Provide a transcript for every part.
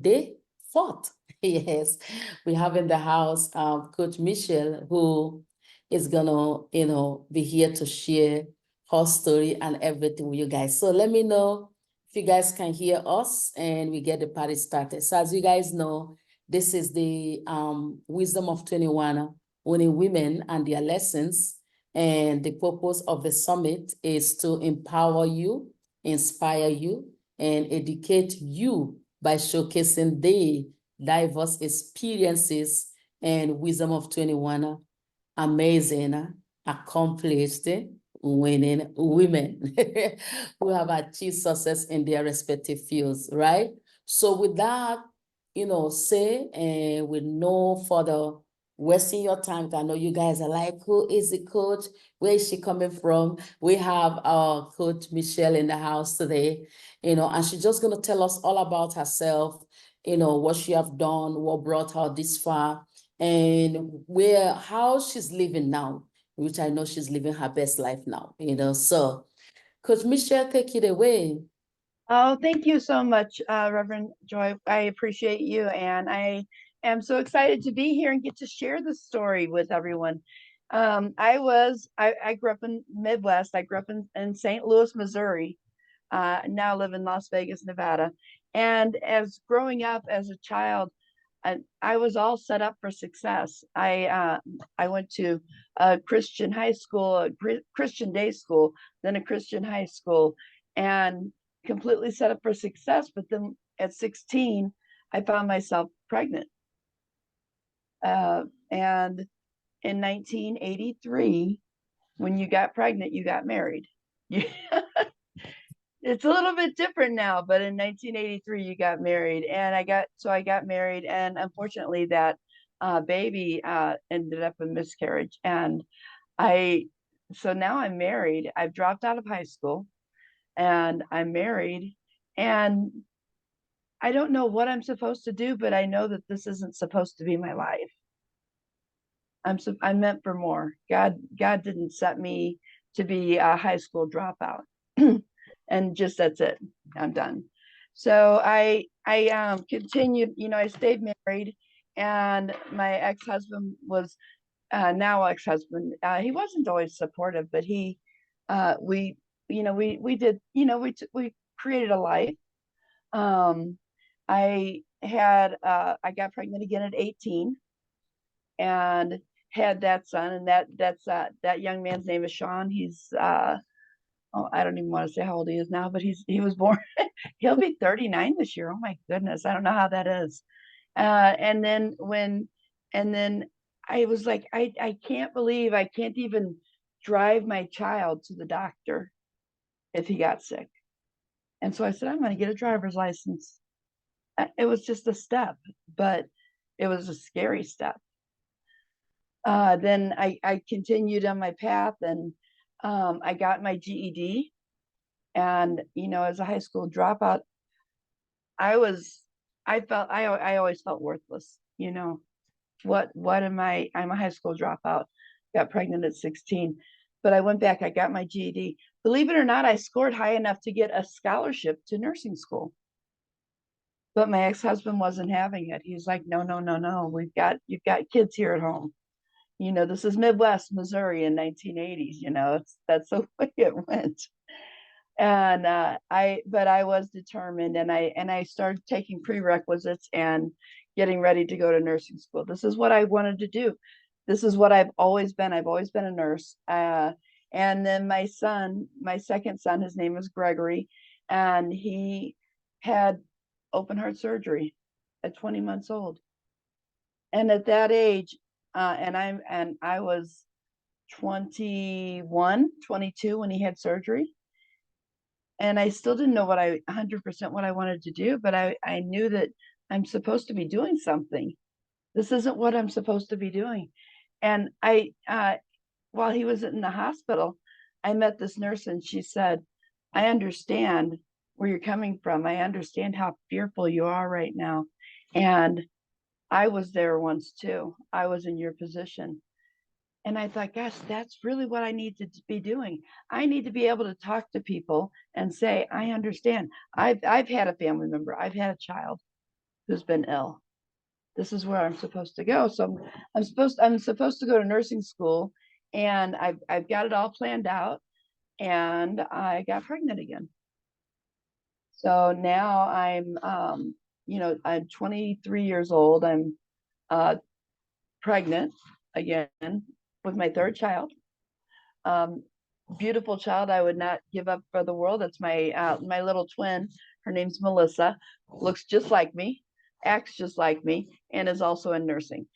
day 4th. Yes, we have in the house Coach Michelle, who is gonna, be here to share her story and everything with you guys. So let me know if you guys can hear us and we get the party started. So as you guys know, this is the Wisdom of 21 Winning Women and their lessons. And the purpose of the summit is to empower you, inspire you, and educate you by showcasing the diverse experiences and wisdom of 21 amazing, accomplished, winning women who have achieved success in their respective fields, right? So with that, say, and with no further wasting your time, I know you guys are like, who is the coach? Where is she coming from? We have our coach Michelle in the house today, and she's just going to tell us all about herself, what she have done, what brought her this far, and how she's living now, which I know she's living her best life now, So, Coach Michelle, take it away. Oh, thank you so much, Reverend Joy. I appreciate you, and I am so excited to be here and get to share this story with everyone. I grew up in Midwest. I grew up in St. Louis, Missouri. Now live in Las Vegas, Nevada. And as growing up as a child, I was all set up for success. I went to a Christian high school, a Christian day school, then a Christian high school, and completely set up for success. But then at 16, I found myself pregnant. And in 1983, when you got pregnant, you got married. It's a little bit different now, but in 1983 you got married, and I got married, and unfortunately that baby ended up a miscarriage, and I so now I'm married. I've dropped out of high school, and I'm married, and I don't know what I'm supposed to do, but I know that this isn't supposed to be my life. I'm meant for more. God didn't set me to be a high school dropout. And just that's it. I'm done. So I continued, I stayed married, and my ex-husband was now ex-husband. He wasn't always supportive, but we we did, we created a life. um I got pregnant again at 18 and had that son, and that young man's name is Sean. He's oh, I don't even want to say how old he is now, but he was born. He'll be 39 this year. Oh my goodness, I don't know how that is. And then I was like, I can't believe I can't even drive my child to the doctor if he got sick. And so I said, I'm going to get a driver's license. It was just a step, but it was a scary step. Then I continued on my path, and I got my GED. And as a high school dropout, I was I always felt worthless. What am I? I'm a high school dropout. Got pregnant at 16, but I went back. I got my GED. Believe it or not, I scored high enough to get a scholarship to nursing school. But my ex-husband wasn't having it. He's like, no, no, no, no. You've got kids here at home. This is Midwest Missouri in 1980s. That's the way it went. And but I was determined, and I started taking prerequisites and getting ready to go to nursing school. This is what I wanted to do. This is what I've always been. I've always been a nurse. And then my second son, his name is Gregory, and he had open heart surgery at 20 months old. And at that age, and I was 21, 22 when he had surgery. And I still didn't know 100% what I wanted to do, but I knew that I'm supposed to be doing something. This isn't what I'm supposed to be doing. And while he was in the hospital, I met this nurse, and she said, I understand where you're coming from. I understand how fearful you are right now. And I was there once too. I was in your position. And I thought, gosh, that's really what I need to be doing. I need to be able to talk to people and say, I understand. I've had a family member, I've had a child who's been ill. This is where I'm supposed to go. So I'm supposed to go to nursing school, and I've got it all planned out, and I got pregnant again. So now I'm 23 years old. I'm uh, pregnant again with my third child. Um, Beautiful child. I would not give up for the world. That's my little twin. Her name's Melissa. Looks just like me, acts just like me, and is also in nursing.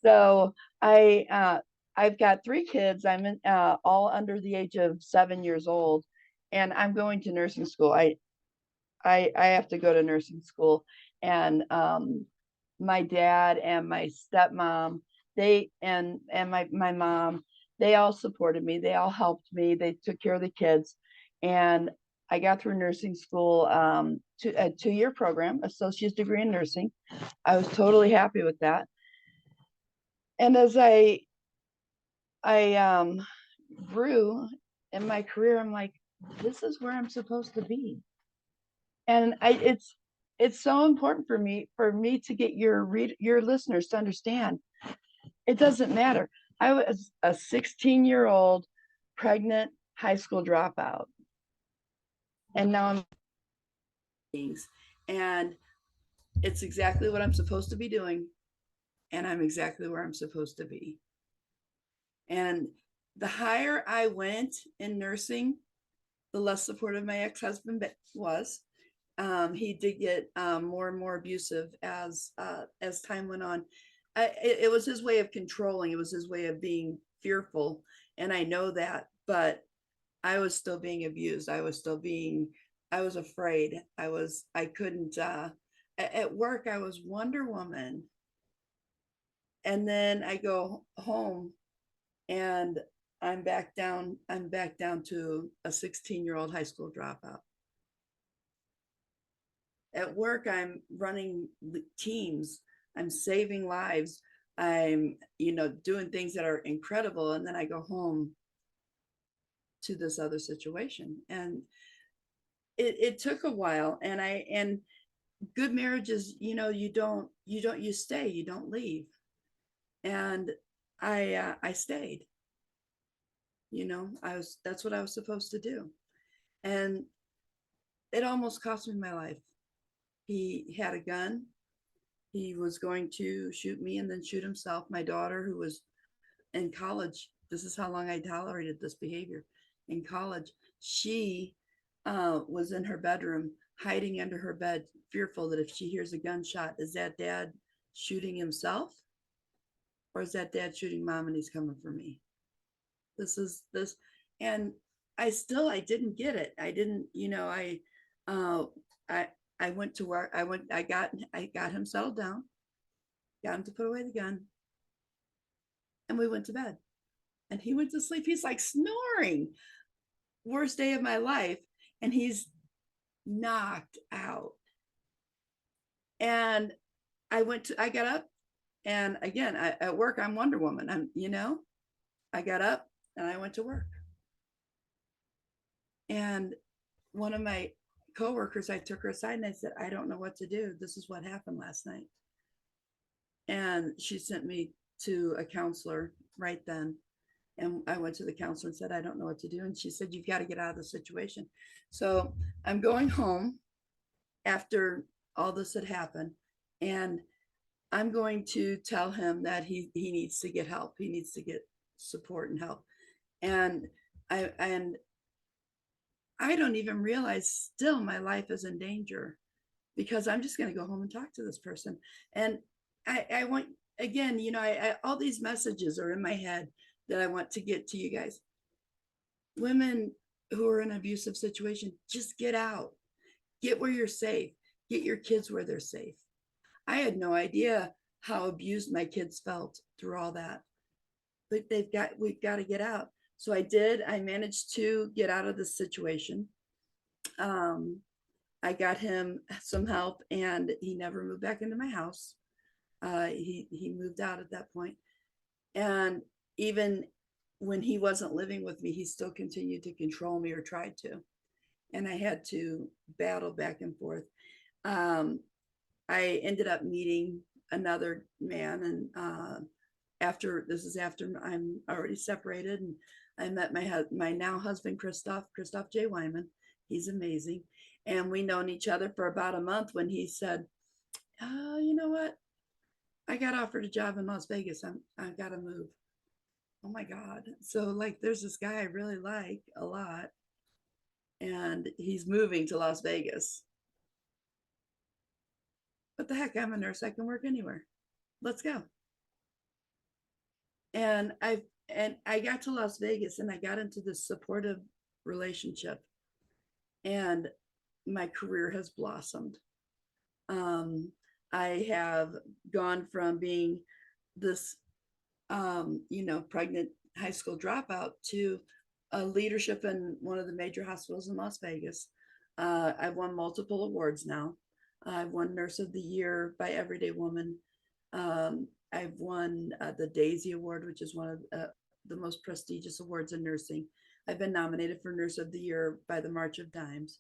So I've got three kids. All under the age of 7 years old, and I'm going to nursing school. I have to go to nursing school, and my dad and my stepmom, and my mom, they all supported me. They all helped me. They took care of the kids, and I got through nursing school, a 2-year program, associate's degree in nursing. I was totally happy with that. And as I grew in my career, I'm like, this is where I'm supposed to be. And it's so important for me to get your listeners to understand it doesn't matter. I was a 16-year-old pregnant high school dropout, and now I'm and it's exactly what I'm supposed to be doing, and I'm exactly where I'm supposed to be. And the higher I went in nursing, the less supportive my ex-husband was. He did get more and more abusive as time went on. It was his way of controlling. It was his way of being fearful, and I know that. But I was still being abused. I was afraid. I couldn't. At work, I was Wonder Woman, and then I go home, and I'm back down. I'm back down to a 16-year-old high school dropout. At work, I'm running teams, I'm saving lives, I'm doing things that are incredible, and then I go home to this other situation. And it took a while. And good marriages, you stay, you don't leave. And I stayed. That's what I was supposed to do. And it almost cost me my life. He had a gun. He was going to shoot me and then shoot himself. My daughter, who was in college, this is how long I tolerated this behavior. In college, she was in her bedroom, hiding under her bed, fearful that if she hears a gunshot, is that dad shooting himself? Or is that dad shooting mom and he's coming for me? This is this. And I didn't get it. I didn't, uh, I, I went to work. I got him settled down, got him to put away the gun, and we went to bed. And he went to sleep. He's like snoring. Worst day of my life. And he's knocked out. And I got up, and again, at work, I'm Wonder Woman. I got up and I went to work. And one of my coworkers, I took her aside and I said, I don't know what to do. This is what happened last night. And she sent me to a counselor right then. And I went to the counselor and said, I don't know what to do. And she said, you've got to get out of the situation. So I'm going home after all this had happened. And I'm going to tell him that he needs to get help. He needs to get support and help. And I don't even realize still my life is in danger, because I'm just going to go home and talk to this person. And I want, again, all these messages are in my head that I want to get to you guys. Women who are in an abusive situation, just get out, get where you're safe, get your kids where they're safe. I had no idea how abused my kids felt through all that, but we've got to get out. So I did. I managed to get out of this situation. I got him some help, and he never moved back into my house. He moved out at that point. And even when he wasn't living with me, he still continued to control me, or tried to. and I had to battle back and forth. Um, I ended up meeting another man, and after this is after I'm already separated, and I met my now husband Christoph J. Weihman. He's amazing, and we known each other for about a month when he said, "Oh, you know what? I got offered a job in Las Vegas. I gotta move." Oh my God! So like, there's this guy I really like a lot, and he's moving to Las Vegas. What the heck? I'm a nurse. I can work anywhere. Let's go. And I got to Las Vegas and I got into this supportive relationship, and my career has blossomed. Um, I have gone from being this, pregnant high school dropout to a leadership in one of the major hospitals in Las Vegas. I've won multiple awards now. I've won Nurse of the Year by Everyday Woman. I've won the Daisy Award, which is one of the most prestigious awards in nursing. I've been nominated for Nurse of the Year by the March of Dimes.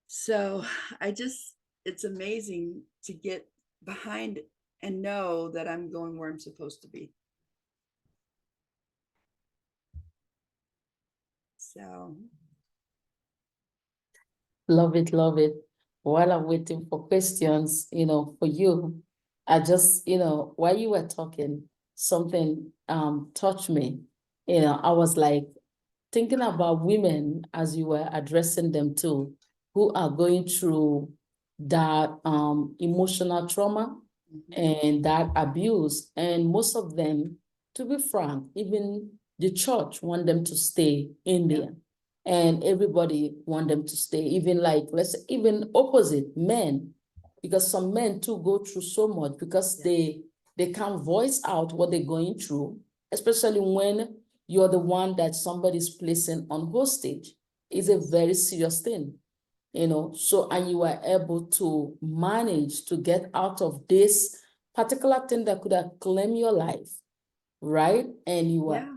So it's amazing to get behind and know that I'm going where I'm supposed to be. So, Love it, love it. While I'm waiting for questions, for you, I just, while you were talking, something touched me. I was like thinking about women as you were addressing them too, who are going through that emotional trauma and that abuse. And most of them, to be frank, even the church want them to stay in there. And everybody want them to stay, even like, let's say, even opposite men, because some men too go through so much because they can't voice out what they're going through, especially when you're the one that somebody's placing on hostage. Is a very serious thing, so, and you are able to manage to get out of this particular thing that could have claimed your life, right? And you are.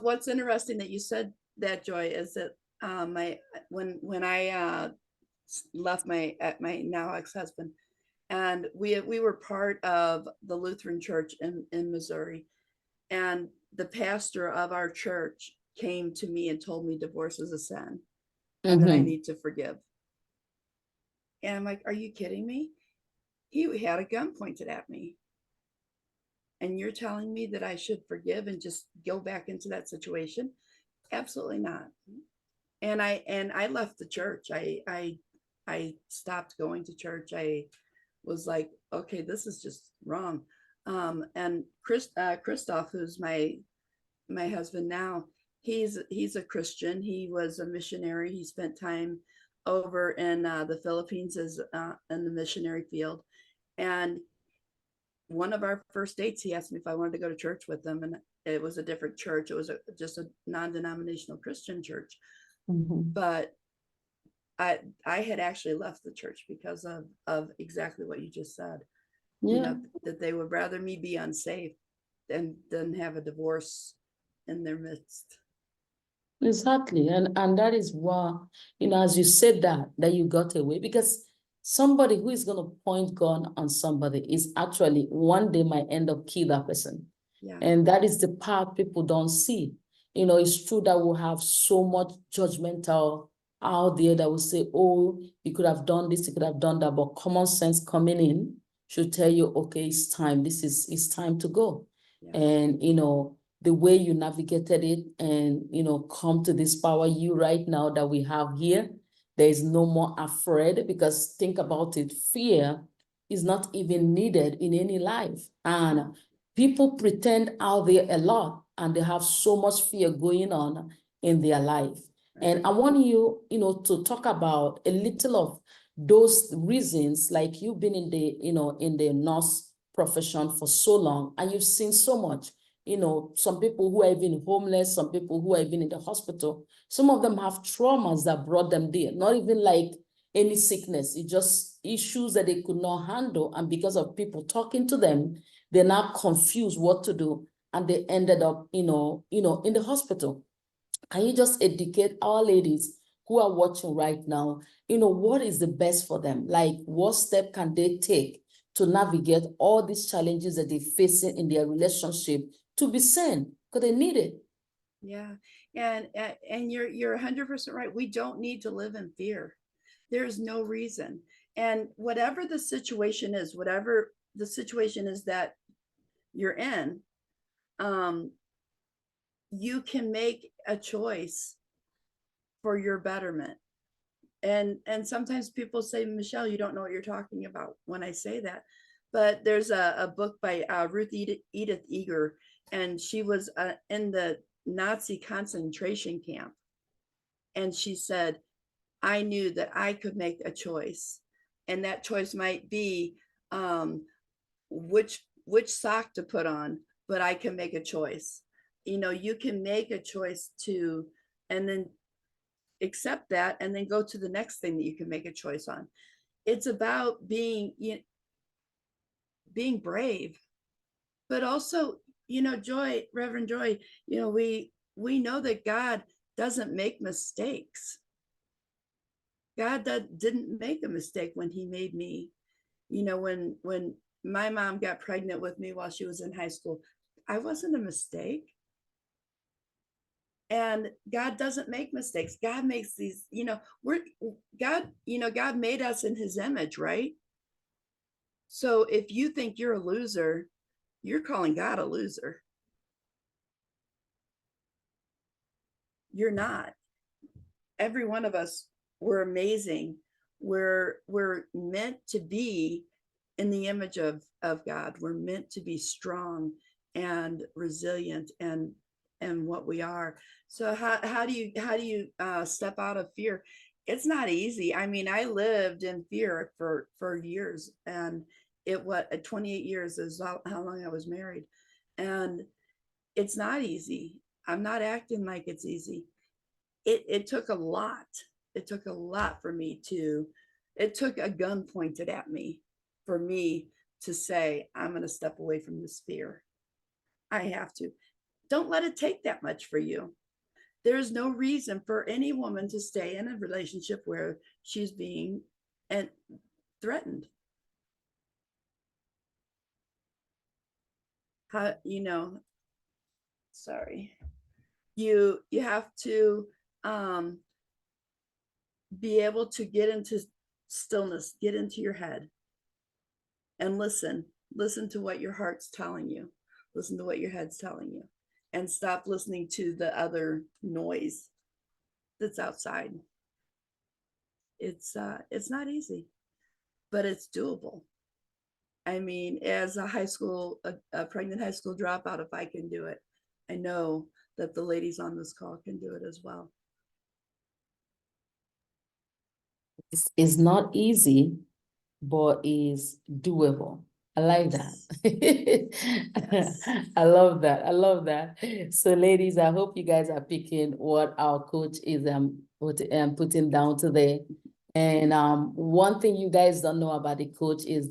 What's interesting that you said that, Joy, is that my when I left my now ex-husband, and we were part of the Lutheran Church in Missouri, and the pastor of our church came to me and told me divorce is a sin and that I need to forgive. And I'm like, are you kidding me? He had a gun pointed at me. And you're telling me that I should forgive and just go back into that situation? Absolutely not. And I left the church. I stopped going to church. I was like, okay, this is just wrong. And Christoph, who's my husband now, he's a Christian. He was a missionary. He spent time over in the Philippines as in the missionary field. And one of our first dates, he asked me if I wanted to go to church with him, and it was a different church. It was just a non-denominational Christian church. But I had actually left the church because of exactly what you just said. That they would rather me be unsafe than have a divorce in their midst. Exactly. And that is why, as you said that you got away, because somebody who is going to point gun on somebody is actually one day might end up kill that person. Yeah. And that is the part people don't see. It's true that we have so much judgmental out there that will say, oh, you could have done this, you could have done that. But common sense coming in should tell you, okay, it's time. It's time to go. Yeah. And, the way you navigated it and, come to this power you right now that we have here, there is no more afraid, because think about it, fear is not even needed in any life. And people pretend out there a lot, and they have so much fear going on in their life. And I want you, to talk about a little of those reasons, like you've been in the nurse profession for so long, and you've seen so much. Some people who are even homeless, some people who are even in the hospital, some of them have traumas that brought them there, not even like any sickness. It's just issues that they could not handle. And because of people talking to them, they're now confused what to do. And they ended up, in the hospital. Can you just educate our ladies who are watching right now, what is the best for them? Like, what step can they take to navigate all these challenges that they're facing in their relationship to be seen? Because they need it. Yeah. And you're 100% right. We don't need to live in fear. There's no reason. And whatever the situation is, whatever the situation is that you're in, you can make a choice for your betterment. And sometimes people say, Michelle, you don't know what you're talking about when I say that. But there's a book by Ruth Edith Eger, and she was in the Nazi concentration camp. And she said, I knew that I could make a choice. And that choice might be which sock to put on, but I can make a choice. You can make a choice to, and then accept that, and then go to the next thing that you can make a choice on. It's about being brave, but also, Joy, Reverend Joy, we know that God doesn't make mistakes. God didn't make a mistake when he made me. When my mom got pregnant with me while she was in high school, I wasn't a mistake. And God doesn't make mistakes. God makes these, God made us in his image, right? So if you think you're a loser, you're calling God a loser. You're not. Every one of us, we're amazing. We're meant to be in the image of God. We're meant to be strong and resilient and what we are. So how do you step out of fear? It's not easy. I mean, I lived in fear for years, and it what 28 years is how long I was married, and it's not easy. I'm not acting like it's easy. It took a lot. It took a lot for me to. It took a gun pointed at me for me to say, I'm going to step away from this fear. I have to. Don't let it take that much for you. There's no reason for any woman to stay in a relationship where she's being threatened. How, sorry. You have to be able to get into stillness, get into your head, and listen to what your heart's telling you, listen to what your head's telling you, and stop listening to the other noise that's outside. It's not easy, but it's doable. I mean, as a pregnant high school dropout, if I can do it, I know that the ladies on this call can do it as well. It's not easy, but is doable. I like that. Yes. I love that. I love that. So ladies, I hope you guys are picking what our coach is putting down today. And one thing you guys don't know about the coach is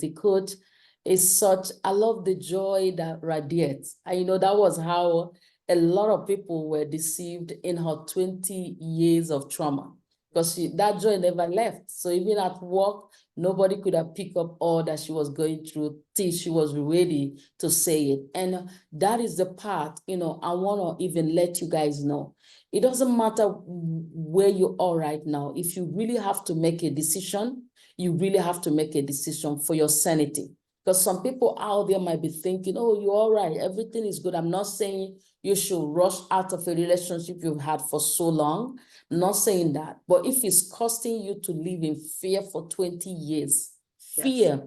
I love the joy that radiates. And that was how a lot of people were deceived in her 20 years of trauma, because that joy never left. So even at work, nobody could have picked up all that she was going through till she was ready to say it. And that is the part, I want to even let you guys know. It doesn't matter where you are right now. If you really have to make a decision, you really have to make a decision for your sanity. Because some people out there might be thinking, oh, you're all right, everything is good. I'm not saying you should rush out of a relationship you've had for so long. I'm not saying that. But if it's costing you to live in fear for 20 years, fear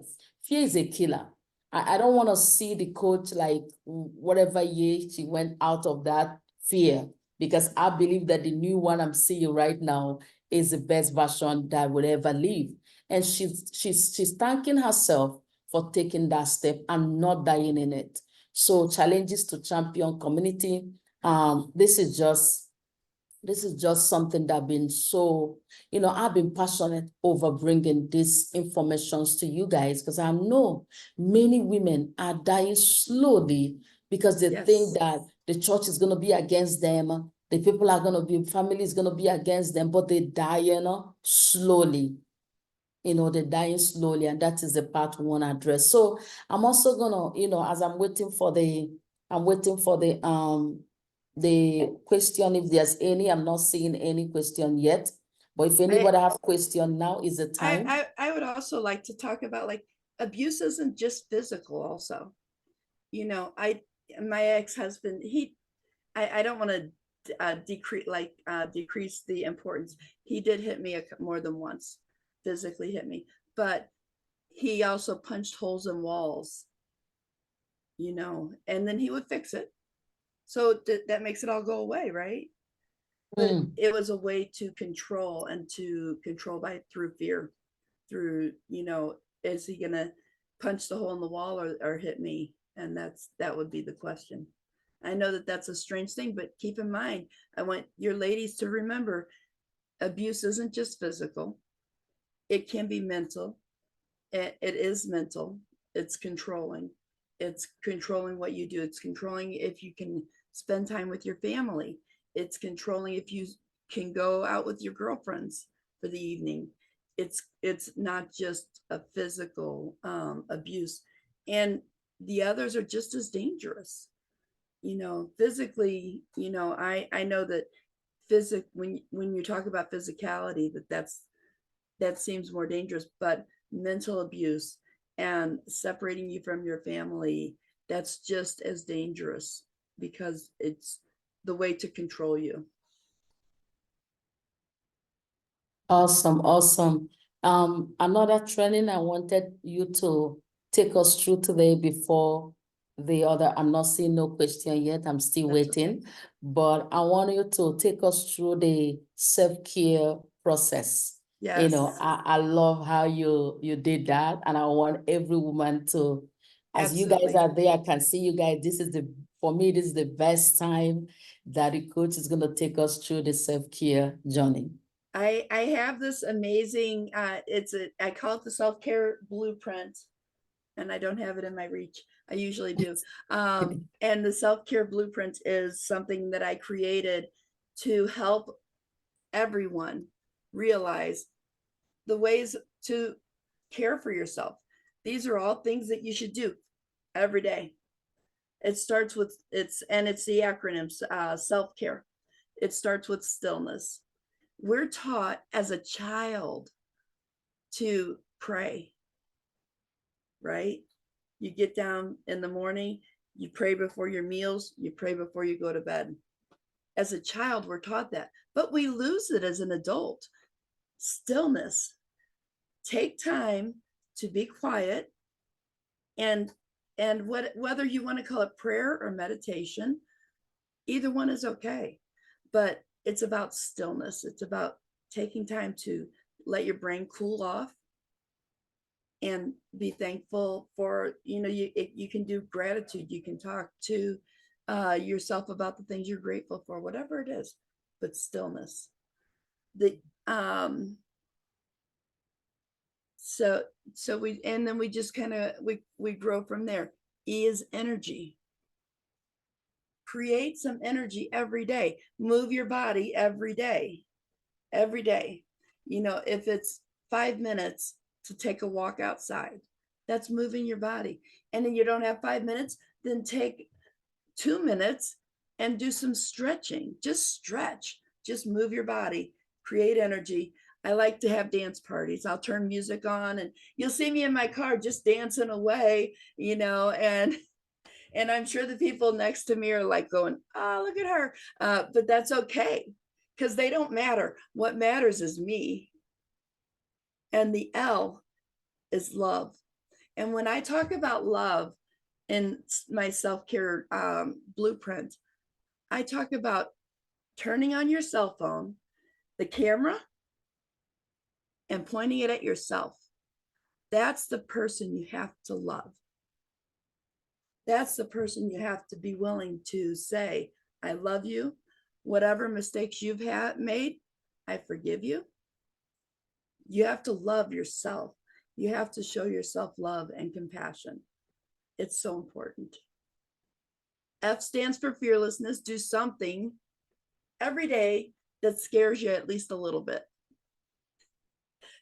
is a killer. I don't want to see the coach like whatever year she went out of that fear, because I believe that the new one I'm seeing right now is the best version that will ever live. And she's thanking herself for taking that step and not dying in it. So Challenges to Champion community, this is just something that I've been I've been passionate over bringing these informations to you guys, because I know many women are dying slowly because they think that the church is going to be against them. The people are gonna be, family is gonna be against them, but they die, slowly. They're dying slowly, and that is the part we want to address. So I'm also gonna, as I'm waiting for the question, if there's any. I'm not seeing any question yet, but if anybody have question, now is the time. I would also like to talk about, like, abuse isn't just physical also. My ex-husband, I don't want to decrease the importance. He did hit me more than once, physically hit me, but he also punched holes in walls, and then he would fix it. So that makes it all go away, right? But it was a way to control, and to control through fear, through, is he gonna punch the hole in the wall, or hit me? And that would be the question. I know that that's a strange thing, but keep in mind, I want your ladies to remember, abuse isn't just physical. It can be mental. It is mental. It's controlling. It's controlling what you do. It's controlling if you can spend time with your family. It's controlling if you can go out with your girlfriends for the evening. It's not just a physical abuse, and the others are just as dangerous. Physically, I know that when you talk about physicality, that seems more dangerous, but mental abuse and separating you from your family, that's just as dangerous, because it's the way to control you. Awesome. Another training I wanted you to take us through today before the other. I'm not seeing no question yet. I'm still waiting, but I want you to take us through the self-care process. Yes. I love how you did that, and I want every woman to, as Absolutely. You guys are there, I can see you guys. For me, this is the best time that the coach is gonna take us through the self-care journey. I have this amazing, I call it the self-care blueprint, and I don't have it in my reach. I usually do. And the self-care blueprint is something that I created to help everyone realize the ways to care for yourself. These are all things that you should do every day. It starts with it's the acronyms, self-care. It starts with stillness. We're taught as a child to pray, right? You get down in the morning, you pray before your meals, you pray before you go to bed. As a child, we're taught that, but we lose it as an adult. Stillness. Take time to be quiet, and whether you want to call it prayer or meditation, either one is okay. But it's about stillness. It's about taking time to let your brain cool off and be thankful for, you can do gratitude. You can talk to yourself about the things you're grateful for, whatever it is, but stillness. So we just kind of, we grow from there. E is energy. Create some energy every day. Move your body every day. If it's 5 minutes to take a walk outside, that's moving your body. And then you don't have 5 minutes, then take 2 minutes and do some stretching. Just stretch, just move your body, create energy. I like to have dance parties. I'll turn music on, and you'll see me in my car just dancing away, and I'm sure the people next to me are like going, oh, look at her. But that's okay, because they don't matter. What matters is me. And the L is love. And when I talk about love in my self-care blueprint, I talk about turning on your cell phone, the camera, and pointing it at yourself. That's the person you have to love. That's the person you have to be willing to say, I love you. Whatever mistakes you've made, I forgive you. You have to love yourself. You have to show yourself love and compassion. It's so important. F stands for fearlessness. Do something every day that scares you at least a little bit.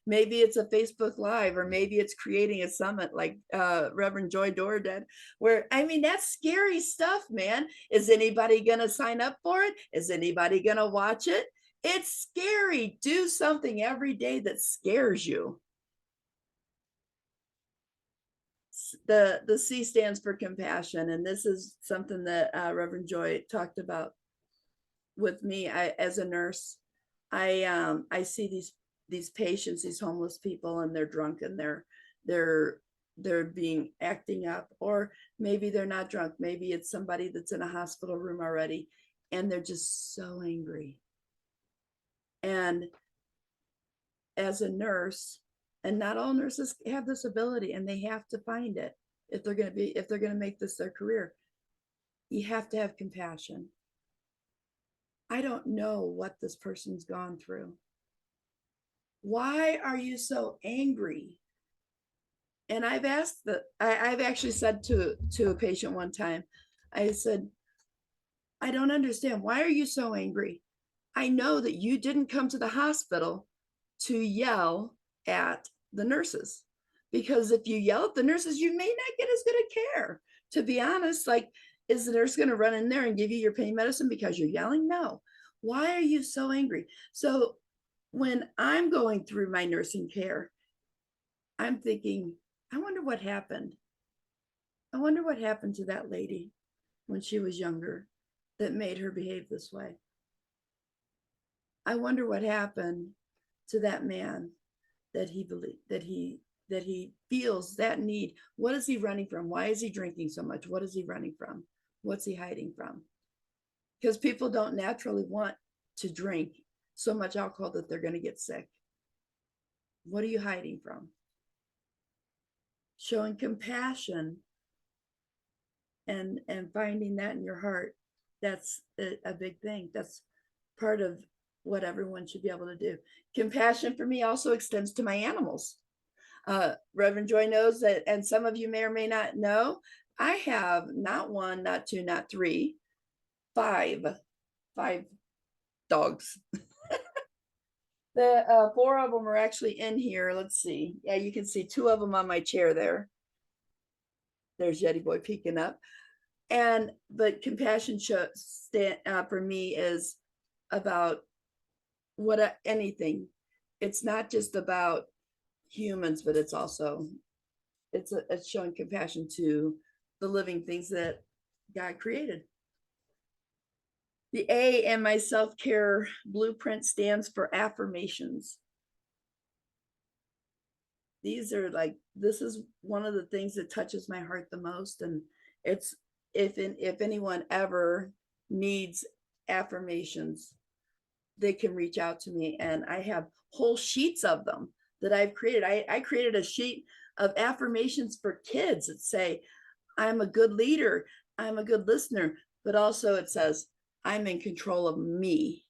Maybe it's a Facebook Live, or maybe it's creating a summit like Reverend Joy Dore did, where, I mean, that's scary stuff, man. Is anybody going to sign up for it? Is anybody going to watch it? It's scary. Do something every day that scares you. The C stands for compassion. And this is something that Reverend Joy talked about with me. As a nurse, I see these patients, these homeless people, and they're drunk, and they're being acting up, or maybe they're not drunk. Maybe it's somebody that's in a hospital room already, and they're just so angry. And as a nurse, and not all nurses have this ability, and they have to find it if they're going to make this their career. You have to have compassion. I don't know what this person's gone through. Why are you so angry? And I've actually said to a patient one time, I said, I don't understand. Why are you so angry? I know that you didn't come to the hospital to yell at the nurses, because if you yell at the nurses, you may not get as good a care. To be honest, like, is the nurse going to run in there and give you your pain medicine because you're yelling? No. Why are you so angry? So when I'm going through my nursing care, I'm thinking, I wonder what happened. I wonder what happened to that lady when she was younger that made her behave this way. I wonder what happened to that man that he feels that need. What is he running from? Why is he drinking so much? What is he running from? What's he hiding from? Because people don't naturally want to drink so much alcohol that they're going to get sick. What are you hiding from? Showing compassion and finding that in your heart, that's a big thing. That's part of what everyone should be able to do. Compassion for me also extends to my animals. Reverend Joy knows that, and some of you may or may not know, I have not one, not two, not three, five dogs. The four of them are actually in here. Let's see. Yeah, you can see two of them on my chair there. There's Yeti Boy peeking up. But compassion for me is about anything. It's not just about humans, but it's also it's showing compassion to the living things that God created. The A in my self-care blueprint stands for affirmations. This is one of the things that touches my heart the most. And it's, if anyone ever needs affirmations, they can reach out to me. And I have whole sheets of them that I've created. I created a sheet of affirmations for kids that say, I'm a good leader, I'm a good listener, but also it says, I'm in control of me,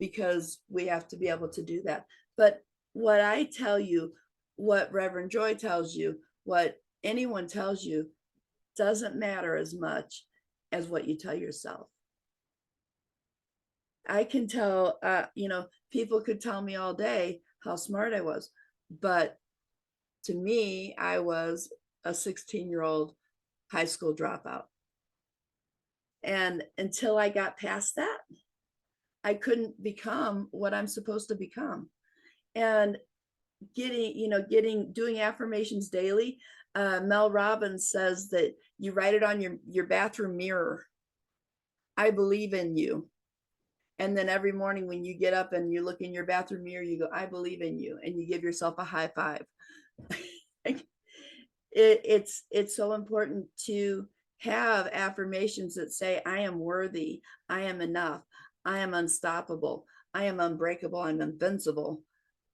because we have to be able to do that. But what I tell you, what Reverend Joy tells you, what anyone tells you, doesn't matter as much as what you tell yourself. I can tell, people could tell me all day how smart I was, but to me, I was a 16-year-old high school dropout. And until I got past that, I couldn't become what I'm supposed to become. And doing affirmations daily. Mel Robbins says that you write it on your bathroom mirror. I believe in you. And then every morning when you get up and you look in your bathroom mirror, you go, I believe in you. And you give yourself a high five. It's so important to have affirmations that say, I am worthy, I am enough, I am unstoppable, I am unbreakable, I'm invincible.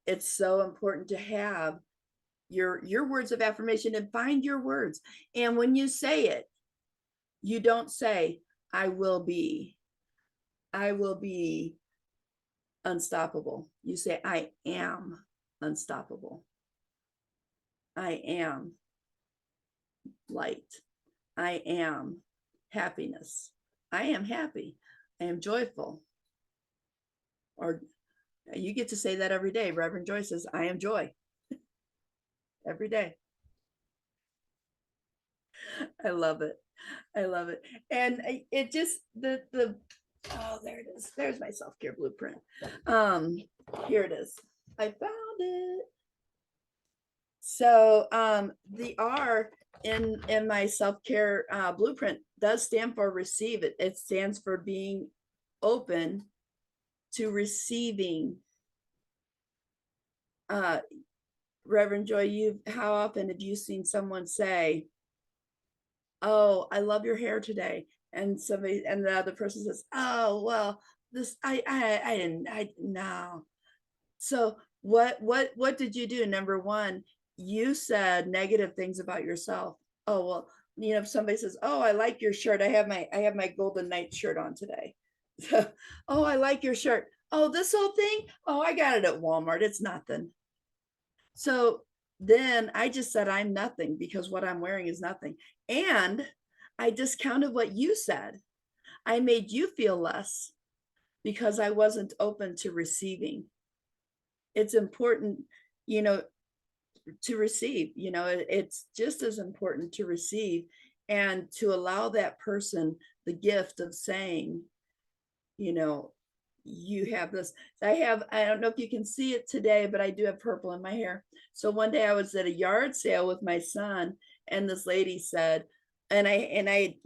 It's so important to have your words of affirmation, and find your words. And when you say it, you don't say, I will be unstoppable. You say, I am unstoppable. I am light. I am happiness. I am happy. I am joyful. Or you get to say that every day. Reverend Joy says, I am joy every day. I love it. I love it. And it just, oh, there it is. There's my self-care blueprint. Here it is. I found it. So the R in my self-care blueprint does stand for receive. It stands for being open to receiving. Reverend Joy, how often have you seen someone say, oh, I love your hair today, and the other person says, oh, well, this I didn't, I no. So what did you do? Number one, you said negative things about yourself. Oh, well, if somebody says, oh, I like your shirt, I have my golden night shirt on today. Oh, I like your shirt. Oh, this whole thing, oh, I got it at Walmart, it's nothing. So then I just said I'm nothing because what I'm wearing is nothing. And I discounted what you said. I made you feel less because I wasn't open to receiving. It's important, to receive, it's just as important to receive and to allow that person the gift of saying, you have this. I don't know if you can see it today, but I do have purple in my hair. So one day I was at a yard sale with my son, and this lady said, and I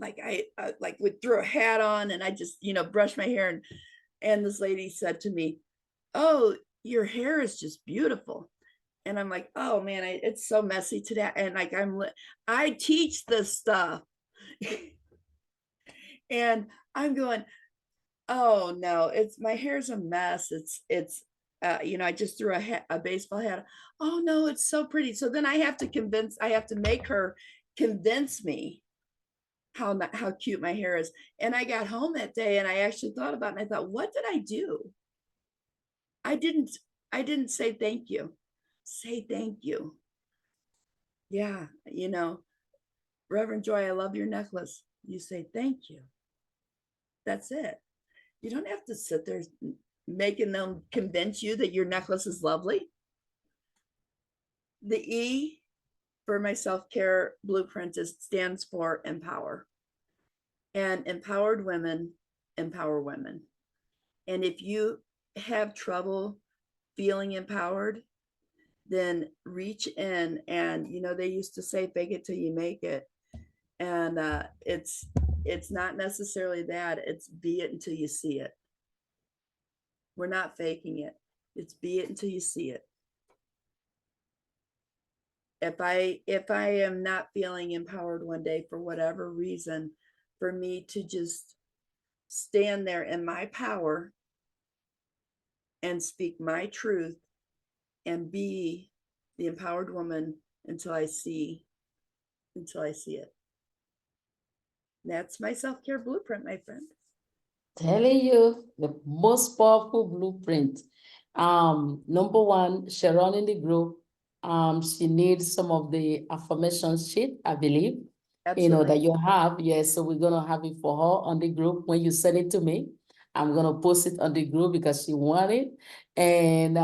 would throw a hat on, and I just, brush my hair, and this lady said to me, oh, your hair is just beautiful. And I'm like, oh man, it's so messy today. And like, I teach this stuff. And I'm going, oh no, it's my hair's a mess. It's I just threw a baseball hat. Oh no, it's so pretty. So then I have to make her convince me how cute my hair is. And I got home that day and I actually thought about it, and I thought, what did I do? I didn't say thank you. Say thank you. Yeah, Reverend Joy, I love your necklace. You say thank you. That's it. You don't have to sit there making them convince you that your necklace is lovely. The E for my self-care blueprint stands for empower. And empowered women empower women. And if you have trouble feeling empowered, then reach in, and they used to say fake it till you make it. And it's not necessarily that, it's be it until you see it. We're not faking it. It's be it until you see it. If I am not feeling empowered one day for whatever reason, for me to just stand there in my power and speak my truth and be the empowered woman until I see it. That's my self-care blueprint, my friend. Telling you the most powerful blueprint. Number one, Sharon in the group, she needs some of the affirmation sheet, I believe. Absolutely. That you have. Yes, so we're gonna have it for her on the group. When you send it to me, I'm gonna post it on the group because she wanted it. And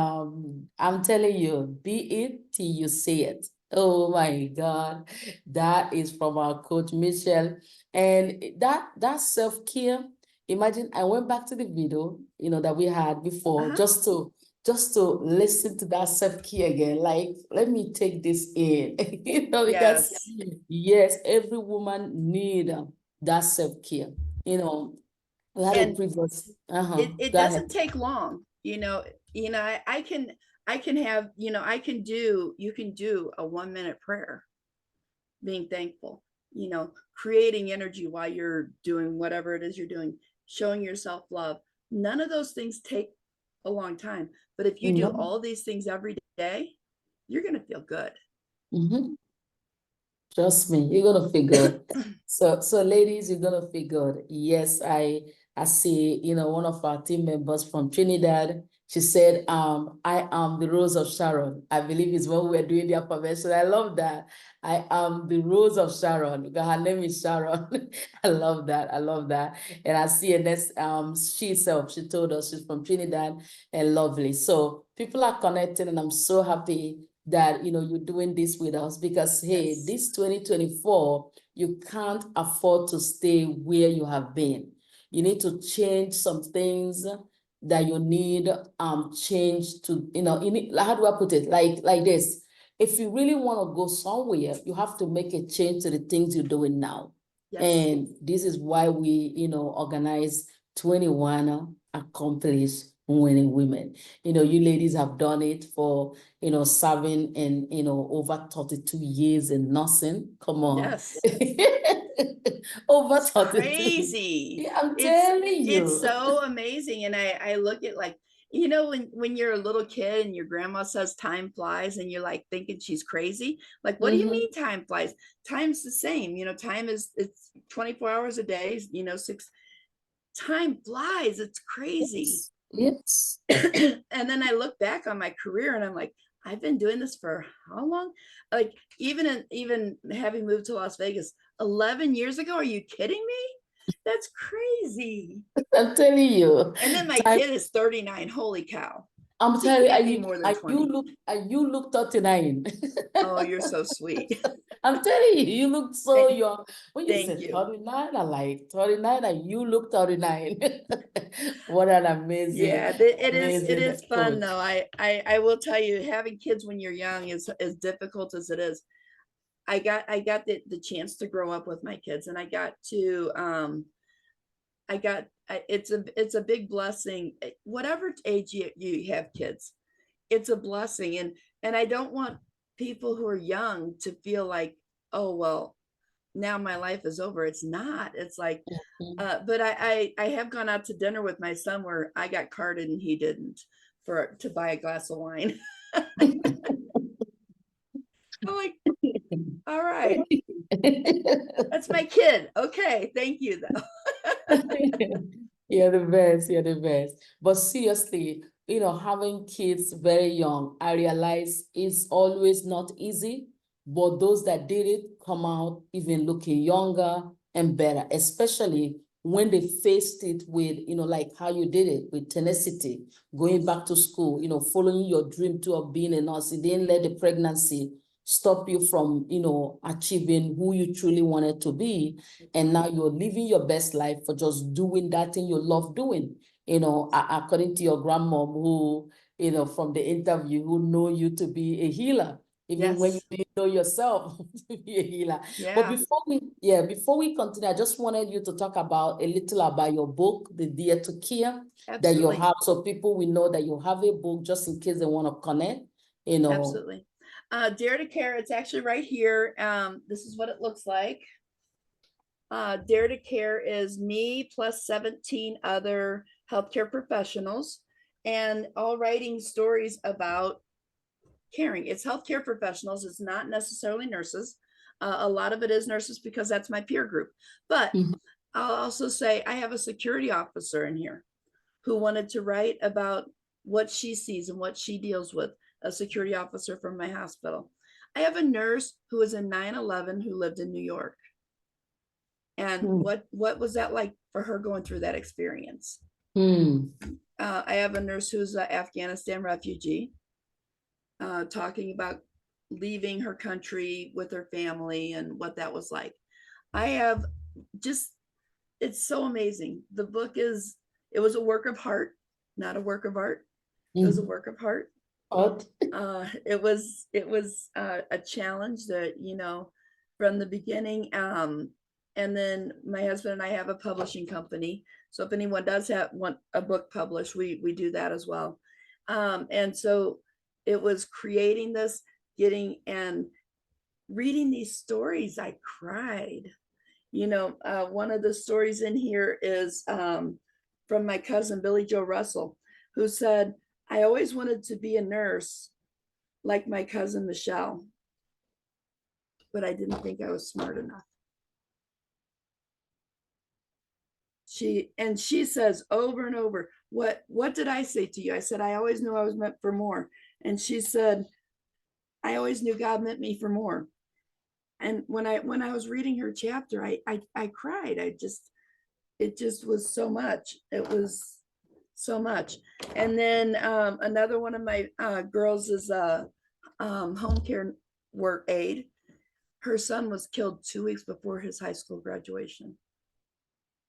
I'm telling you, be it till you see it. Oh my God, that is from our coach Michelle. And that self-care. Imagine I went back to the video, that we had before, just to listen to that self-care again. Like, let me take this in, because yes, every woman need that self-care. We had a previous, it doesn't take long. I can have, you can do a 1-minute prayer, being thankful, creating energy while you're doing whatever it is you're doing, showing yourself love. None of those things take a long time, but if you do all these things every day, you're going to feel good. Trust me, you're gonna feel good. So ladies, you're gonna feel good. Yes, I see, one of our team members from Trinidad, She said, I am the Rose of Sharon. I believe is what we're doing the affirmation. I love that. I am the Rose of Sharon because her name is Sharon. I love that. I love that. And I see her next, she herself, she told us she's from Trinidad and lovely. So people are connecting and I'm so happy that, you're doing this with us because, hey, Yes. this 2024, you can't afford to stay where you have been. You need to change some things that you need change to, how do I put it? Like this. If you really want to go somewhere, you have to make a change to the things you're doing now. Yes. And this is why we, organize 21 accomplished winning women. You ladies have done it for, serving in, over 32 years in nursing. Come on. Yes. Over It's 32. crazy. Yeah, I'm telling you. It's so amazing. And I look at like, when you're a little kid and your grandma says time flies and you're like thinking she's crazy. Like, what do you mean time flies? Time's the same. Time it's 24 hours a day, time flies. It's crazy. Yes. And then I look back on my career and I'm like, I've been doing this for how long? Like even having moved to Las Vegas 11 years ago. Are you kidding me? That's crazy. I'm telling you. And then my kid is 39. Holy cow. I'm He telling can't be you, more than 20. you look 39. Oh, you're so sweet. I'm telling you look so young. When you Thank said you. 39, I like 39 and you look 39. What an amazing, Yeah, it amazing is fun approach. though. I will tell you, having kids when you're young is as difficult as it is. I got the chance to grow up with my kids, and I got to it's a big blessing. Whatever age you have kids, it's a blessing. And I don't want people who are young to feel like, oh well, now my life is over. It's not. It's like, but I have gone out to dinner with my son where I got carded and he didn't, to buy a glass of wine. I'm like, all right, that's my kid. Okay, thank you though. You're the best, you're the best. But seriously, having kids very young, I realize it's always not easy, but those that did it come out even looking younger and better, especially when they faced it with, like how you did it with tenacity, going back to school, following your dream to of being a nurse. You didn't let the pregnancy stop you from, achieving who you truly wanted to be. And now you're living your best life for just doing that thing you love doing. According to your grandmom who, from the interview, who know you to be a healer, even when you Yes. didn't know yourself to be a healer. But Yeah. before we continue, I just wanted you to talk about a little about your book, The Dare to Care, that you Absolutely. have, so people will know that you have a book just in case they want to connect, Absolutely. Dare to Care, it's actually right here. This is what it looks like. Dare to Care is me plus 17 other healthcare professionals, and all writing stories about caring. It's healthcare professionals. It's not necessarily nurses. A lot of it is nurses because that's my peer group. But I'll also say I have a security officer in here who wanted to write about what she sees and what she deals with, a security officer from my hospital. I have a nurse who was in 9/11 who lived in New York. And what was that like for her going through that experience? I have a nurse who's an Afghanistan refugee, talking about leaving her country with her family and what that was like. I have just, it's so amazing. The book it was a work of heart, not a work of art. It was a work of heart. It was a challenge that, from the beginning. And then my husband and I have a publishing company. So if anyone does want a book published, we do that as well. And so it was creating this, getting and reading these stories. I cried. One of the stories in here is from my cousin, Billy Joe Russell, who said, I always wanted to be a nurse like my cousin, Michelle, but I didn't think I was smart enough. she says over and over, what did I say to you? I said, I always knew I was meant for more. And she said, I always knew God meant me for more. And when I was reading her chapter, I cried. It just was so much. It was so much. And then another one of my girls is a home care work aide. Her son was killed 2 weeks before his high school graduation,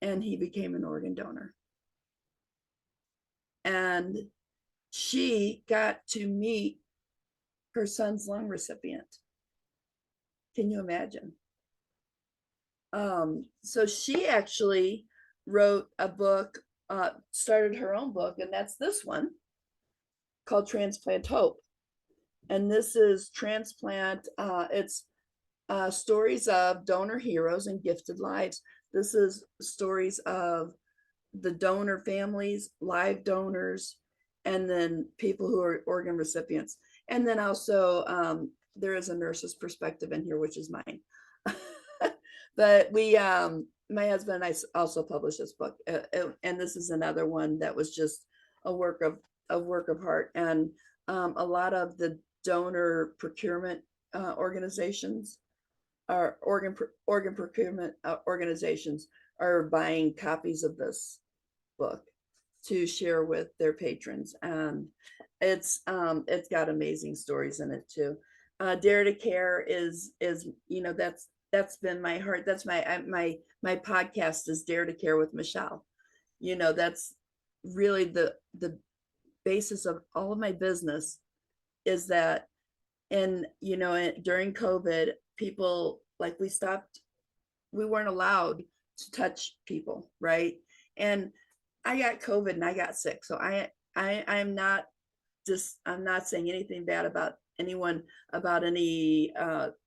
and he became an organ donor. And she got to meet her son's lung recipient. Can you imagine? So she actually wrote a book, started her own book, and that's this one called Transplant Hope. And this is transplant, it's stories of donor heroes and gifted lives. This is stories of the donor families, live donors, and then people who are organ recipients. And then also there is a nurse's perspective in here, which is mine. But we, my husband and I also published this book, and this is another one that was just a work of heart. And a lot of the donor procurement organizations, our organ procurement organizations, are buying copies of this book to share with their patrons, and it's got amazing stories in it too. Dare to Care is that's been my heart. That's my podcast is Dare to Care with Michelle. That's really the basis of all of my business, is that, and during COVID, people, like, we weren't allowed to touch people, right? And I got COVID and I got sick, so I'm not saying anything bad about anyone, about any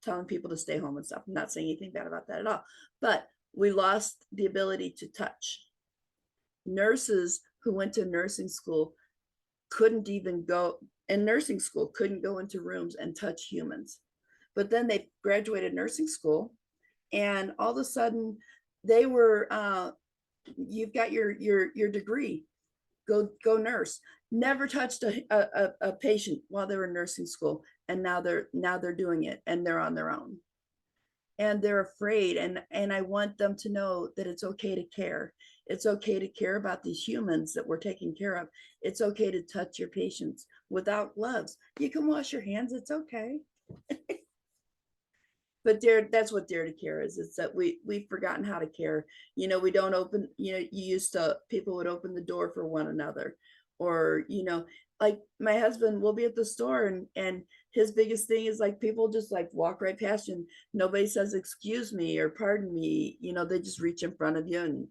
telling people to stay home and stuff. I'm not saying anything bad about that at all. But we lost the ability to touch. Nurses who went to nursing school couldn't even go in nursing school, couldn't go into rooms and touch humans. But then they graduated nursing school, and all of a sudden they were, you've got your degree, go nurse. Never touched a patient while they were in nursing school, and now they're doing it, and they're on their own, and they're afraid. And I want them to know that it's okay to care. It's okay to care about these humans that we're taking care of. It's okay to touch your patients without gloves. You can wash your hands. It's okay. But that's what Dare to Care is. It's that we've forgotten how to care. We don't open, people would open the door for one another, or, like my husband will be at the store, and his biggest thing is, like, people just like walk right past you and nobody says excuse me or pardon me. They just reach in front of you and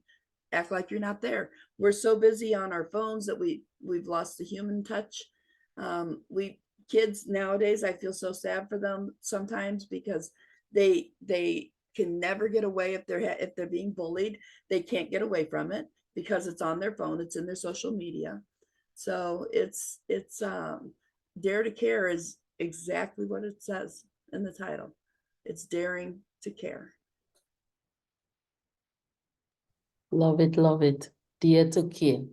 act like you're not there. We're so busy on our phones that we've lost the human touch. Kids nowadays, I feel so sad for them sometimes, because they can never get away. If they're being bullied, they can't get away from it because it's on their phone, it's in their social media. So it's Dare to Care is exactly what it says in the title. It's daring to care. Love it, love it. Dare to Care.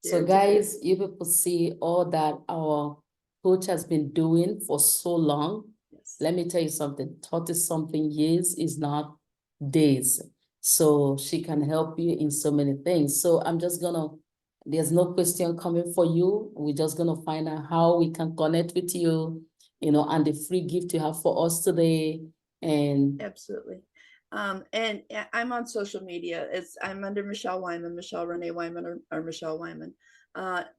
So Dare to Care. guys, you people see all that our coach has been doing for so long. Yes. Let me tell you something, 30-something years is not days. So she can help you in so many things. So there's no question coming for you. We're just gonna find out how we can connect with you, and the free gift you have for us today. And Absolutely. And I'm on social media. I'm under Michelle Weihman, Michelle Renee Weihman, or Michelle Weihman.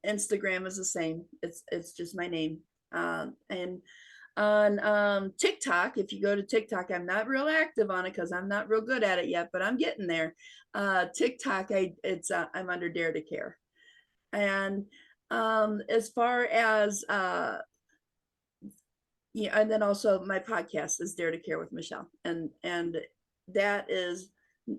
Instagram is the same. It's just my name. And on TikTok, if you go to TikTok, I'm not real active on it because I'm not real good at it yet, but I'm getting there. TikTok, I'm under Dare to Care. And as far as and then also my podcast is Dare to Care with Michelle, and that is,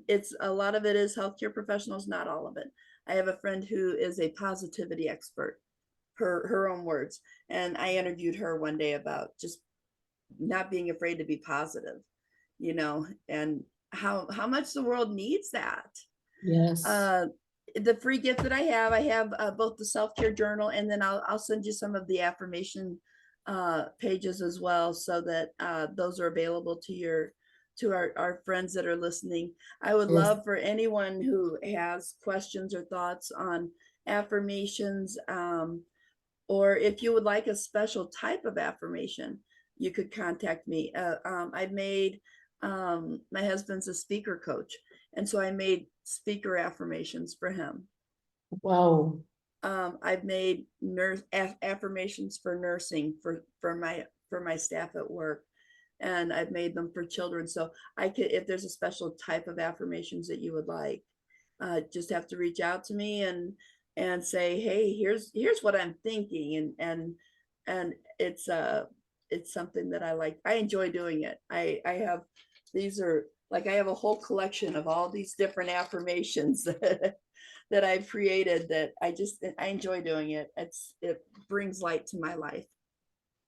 it's a lot of it is healthcare professionals, not all of it. I have a friend who is a positivity expert, her own words, and I interviewed her one day about just not being afraid to be positive, and how much the world needs that. yes. the free gift that I have both the self-care journal, and then I'll send you some of the affirmation pages as well, so that those are available to our friends that are listening. I would Yes. love for anyone who has questions or thoughts on affirmations, or if you would like a special type of affirmation, you could contact me. I've made, my husband's a speaker coach, and so I made speaker affirmations for him. Wow. I've made affirmations for nursing for my staff at work, and I've made them for children. So I could, if there's a special type of affirmations that you would like, just have to reach out to me and say, hey, here's what I'm thinking, and it's something that I like. I enjoy doing it. I have, these are like, I have a whole collection of all these different affirmations that I've created, that I enjoy doing it. It brings light to my life.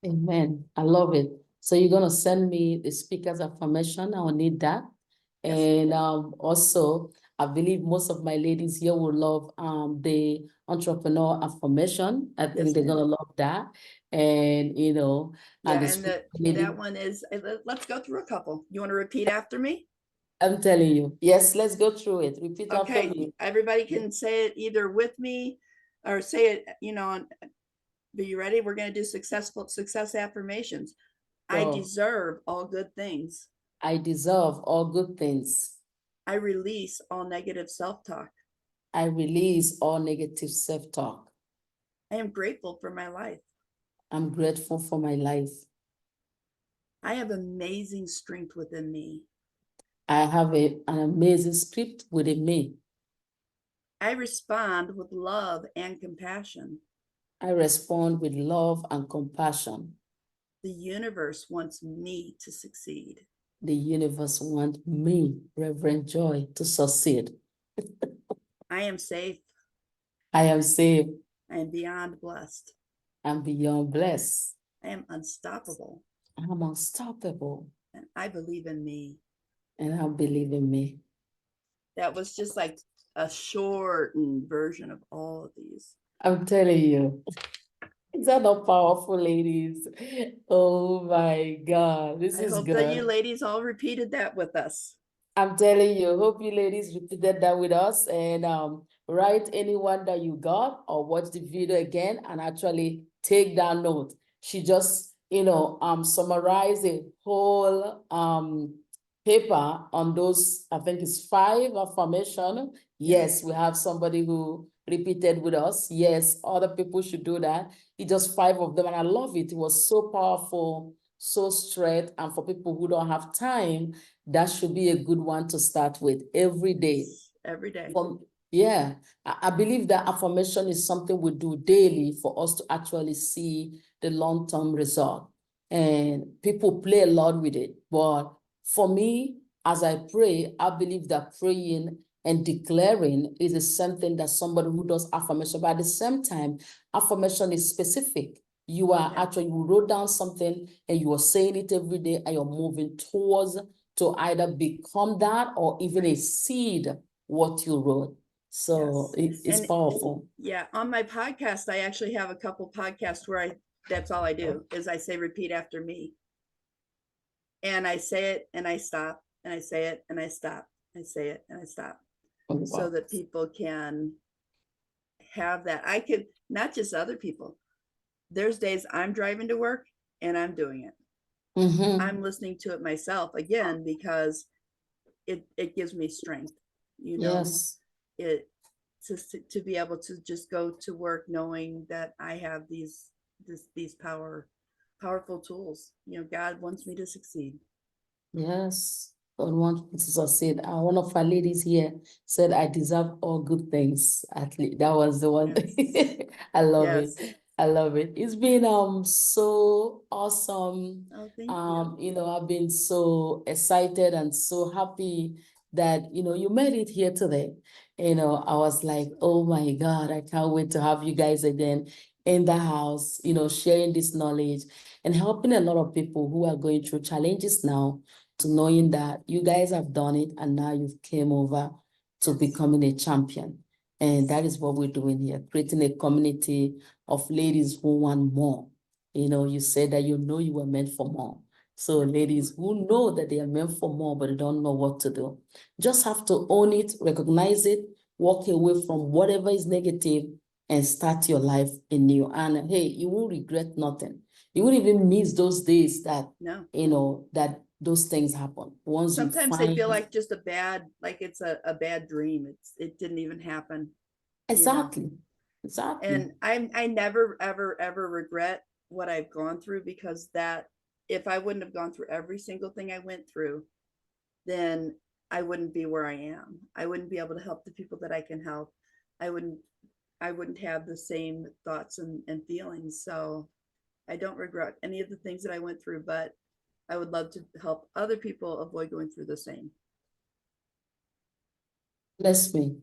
Amen. I love it. So you're gonna send me the speaker's affirmation. I'll need that. Yes. And also, I believe most of my ladies here will love the entrepreneur affirmation. I think Yes, they're ma'am. gonna love that. And Yeah, and the and speaker lady, that one is, let's go through a couple. You want to repeat after me? I'm telling you. Yes, let's go through it. Repeat after Okay, me. everybody can say it either with me or say it, are you ready? We're going to do success affirmations. I So deserve all good things. I deserve all good things. I release all negative self-talk. I release all negative self-talk. I am grateful for my life. I'm grateful for my life. I have amazing strength within me. I have an amazing script within me. I respond with love and compassion. I respond with love and compassion. The universe wants me to succeed. The universe wants me, Reverend Joy, to succeed. I am safe. I am safe. I am beyond blessed. I'm beyond blessed. I am unstoppable. I'm unstoppable. And I believe in me. And I believe in me. That was just like a shortened version of all of these. I'm telling you. Is that not powerful, ladies? Oh my God, this I is hope that you good. ladies all repeated that with us. I'm telling you, hope you ladies repeated that with us, and write anyone that you got or watch the video again and actually take down note. She just, summarized the whole paper on those, I think it's 5 affirmation. Yes, we have somebody who repeated with us. Yes, other people should do that. It's just 5 of them, and I love it. It was so powerful, so straight, and for people who don't have time, that should be a good one to start with every day. Every day. Yeah, I believe that affirmation is something we do daily for us to actually see the long-term result. And people play a lot with it. But for me, as I pray, I believe that praying and declaring is the same thing that somebody who does affirmation. But at the same time, affirmation is specific. You are actually, you wrote down something and you are saying it every day and you're moving towards to either become that or even a seed what you wrote. So it's powerful. Yeah, on my podcast, I actually have a couple podcasts where that's all I do is I say, repeat after me. And I say it and I stop, and I say it and I stop. I say it and I stop. Oh, wow. So that people can have that. I could, not just other people. There's days I'm driving to work and I'm doing it. I'm listening to it myself again because it gives me strength, Yes. it to be able to just go to work knowing that I have these powerful tools. God wants me to succeed. Yes, God wants me to succeed. One of our ladies here said, I deserve all good things. At least that was the one. Yes. I love Yes. it. I love it. It's been so awesome. Oh, thank you. I've been so excited and so happy that you made it here today. I was like, oh my God, I can't wait to have you guys again in the house, sharing this knowledge and helping a lot of people who are going through challenges now, to knowing that you guys have done it and now you've came over to becoming a champion. And that is what we're doing here, creating a community of ladies who want more. You know, you said that you know you were meant for more. So ladies who know that they are meant for more, but they don't know what to do. Just have to own it, recognize it, walk away from whatever is negative and start your life anew. And hey, you won't regret nothing. You won't even miss those days that, No. you know, that those things happen. Once you Sometimes they feel find- like just a bad, like it's a bad dream. It didn't even happen. Exactly. Exactly. And I never, ever regret what I've gone through, because that, if I wouldn't have gone through every single thing I went through, then I wouldn't be where I am. I wouldn't be able to help the people that I can help. I wouldn't have the same thoughts and feelings. So I don't regret any of the things that I went through, but I would love to help other people avoid going through the same. Bless me.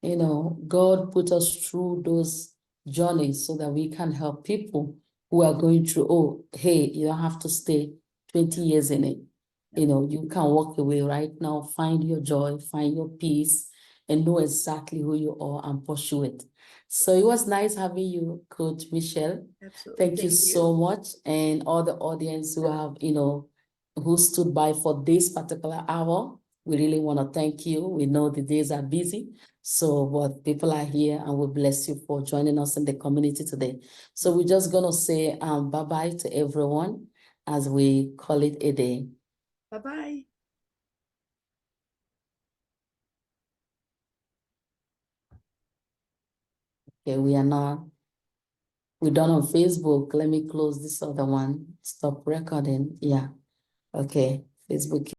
You know, God put us through those journeys so that we can help people who are going through, oh, hey, you don't have to stay 20 years in it. You know, you can walk away right now, find your joy, find your peace, and know exactly who you are and pursue it. So it was nice having you, Coach Michelle. Absolutely. Thank you so much. And all the audience who have, you know, who stood by for this particular hour. We really want to thank you. We know the days are busy, so but people are here, and we bless you for joining us in the community today. So we're just gonna say bye-bye to everyone as we call it a day. Bye-bye. Okay, we're done on Facebook. Let me close this other one. Stop recording. Yeah. Okay, Facebook.